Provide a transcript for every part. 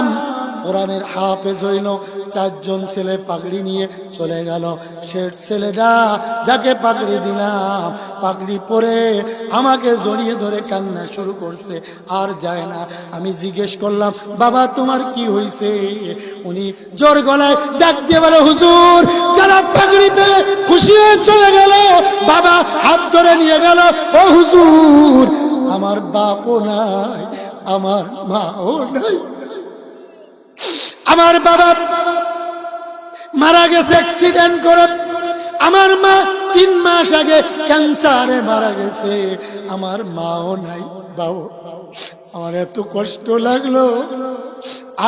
দিলাম। কোরআনের হাফেজ হইল, 4 জন ছেলে পাগড়ি নিয়ে চলে গেল। শেষ ছেলেটা যাকে পাগড়ি দিলাম, পাগড়ি পরে আমাকে জড়িয়ে ধরে কান্না শুরু করছে, আর যায় না। আমি জিজ্ঞেস করলাম, বাবা তোমার কি হয়েছে? উনি জোর গলায় ডাক দিয়ে বলে, হুজুর যারা পাগড়ি পেয়ে খুশি হয়ে চলে গেল, বাবা হাত ধরে নিয়ে গেল, ও হুজুর আমার বাপও নাই, আমার মাও নাই। আমার বাবা মারা গেছে অ্যাক্সিডেন্ট করে, আমার মা 3 মাস আগে ক্যান্সারে মারা গেছে, আমার মাও নাই, বাবা। আমার এত কষ্ট লাগলো।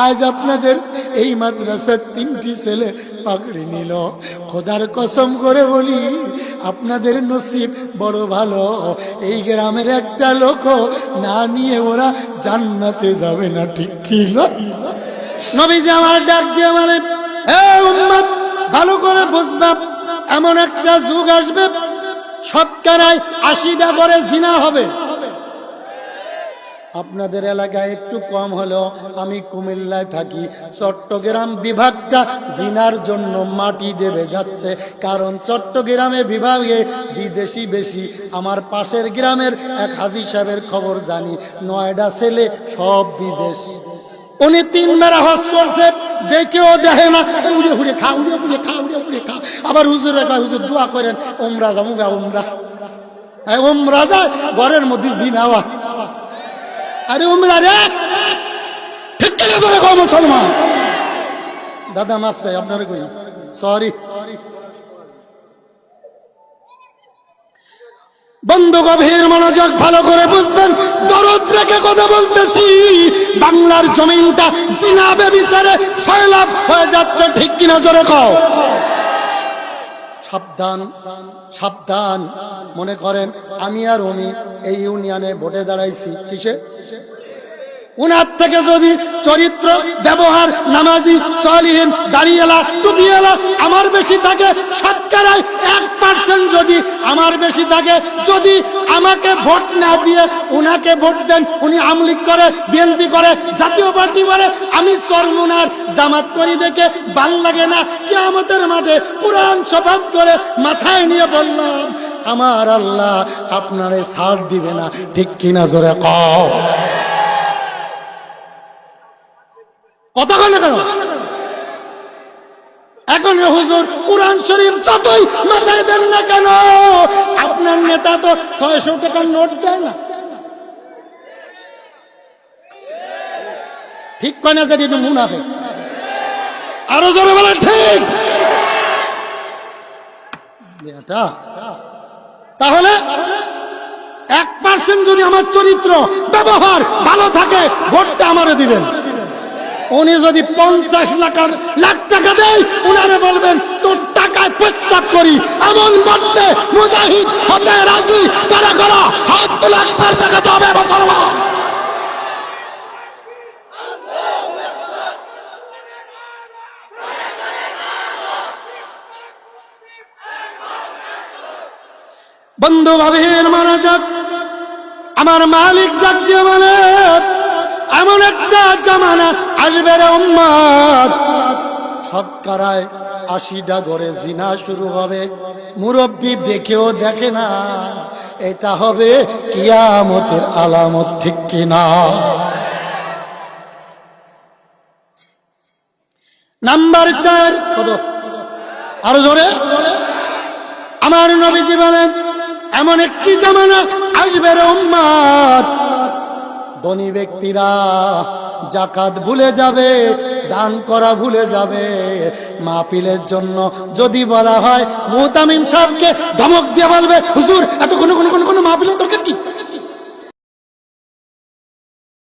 আজ আপনাদের এই মাদ্রাসার 3টি ছেলে পাগড়ি নিল। খোদার কসম করে বলি, আপনাদের নসিব বড় ভালো। এই গ্রামের একটা লোক না নিয়ে ওরা জান্নাতে যাবে না, ঠিক কি না? নবীজি আমার ডাক দিয়ে মানে, এ উম্মত ভালো করে বুঝবা, এমন একটা যুগ আসবে শতকরায় 80টা করে জিনা হবে। আপনাদের এলাকায় একটু কম হলেও, আমি কুমিল্লায় থাকি, চট্টগ্রাম বিভাগটা জিনার জন্য মাটি দেবে যাচ্ছে। কারণ চট্টগ্রামে বিভাগে বিদেশি বেশি। আমার পাশের গ্রামের এক হাজী সাহেবের খবর জানি, 9টা ছেলে সব বিদেশ। উনি 3 বার হজ করছে, দেখেও দেখে না, উড়ে উড়ে খা, উড়ে উড়ে খা, উড়ে উড়ে খা। আবার হুজুর হুজুর দোয়া করেন, উমরা যামুগা, উমরা যায় ঘরের মধ্যে জিনাওয়া। আরে উমরা রে, ঠিক করে কও মুসলমান। দাদা মাফ চাই আপনারে, কই সরি। বন্ধু গভীর মনোযোগ, ভালো করে বুঝবেন, দরদ রেখে কথা বলতেছি। বাংলার জমিনটা জিনা বেবিচারে সয়লাভ হয়ে যাচ্ছে, ঠিক কিনা জোরে কও। সাবধান সাবধান। মনে করেন আমি আর উনি এই ইউনিয়নে ভোটে দাঁড়াইছি, কিসে? উনার থেকে যদি চরিত্র, ব্যবহার, নামাজি, সালিহিন, দাড়িওয়ালা, টুপিওয়ালা আমার বেশি থাকে, শতকরায় 1% যদি আমার বেশি থাকে, যদি আমাকে ভোট না দিয়ে উনাকে ভোট দেন, উনি আওয়ামী লীগ করে, বিএনপি করে, জাতীয় পার্টি করে, আমি চরমুনার জামাত করি দেখে ভাল লাগে না। কিয়ামতের মাঠে কোরআন শপথ করে মাথায় নিয়ে বললাম, আমার আল্লাহ আপনারে ছাড় দিবে না, ঠিক কিনা জোরে কও। কথা কয় না কেন? এখন হুজুর কোরআন শরীফ যতই মাথায় দেন না কেন, আপনার নেতা তো 600 টাকার নোট দেয় না, ঠিক কয় না? যেটি মুনাফিক। আরো জোরে বলেন ঠিক। তাহলে 1% যদি আমার চরিত্র, ব্যবহার ভালো থাকে, ভোটটা আমারে দিবেন। উনি যদি 50 লাখ টাকা দেয়, উনারে বলবেন তোর টাকায় পেচ্ছাপ করি, এমন মরতে মুজাহিদ হতে রাজি কারা কারা হাত তোলা, একবার দেখাতে হবে মুসলমান। বন্ধু গভীর মনোযোগ, আমার মালিক ডাক দিয়ে বলে, এমন একটা জামানা আসবে রে উম্মত, শতকরায় 80টা ঘরে জিনা শুরু হবে, মুরব্বী দেখেও দেখে না। এটা হবে কিয়ামতের আলামত, ঠিক কিনা? নাম্বার 4, কত? আরো জোরে। আমার নবীজি বলেন, এমন একটি জামানা আসবে রে উম্মত, ধনী ব্যক্তিরা জাকাত ভুলে যাবে, দান করা ভুলে যাবে। মাহফিলের জন্য যদি বলা হয়, মুহতামিম সাহেবকে ধমক দিয়ে বলবে, হুজুর এত কোনো মাহফিলের দরকার কি?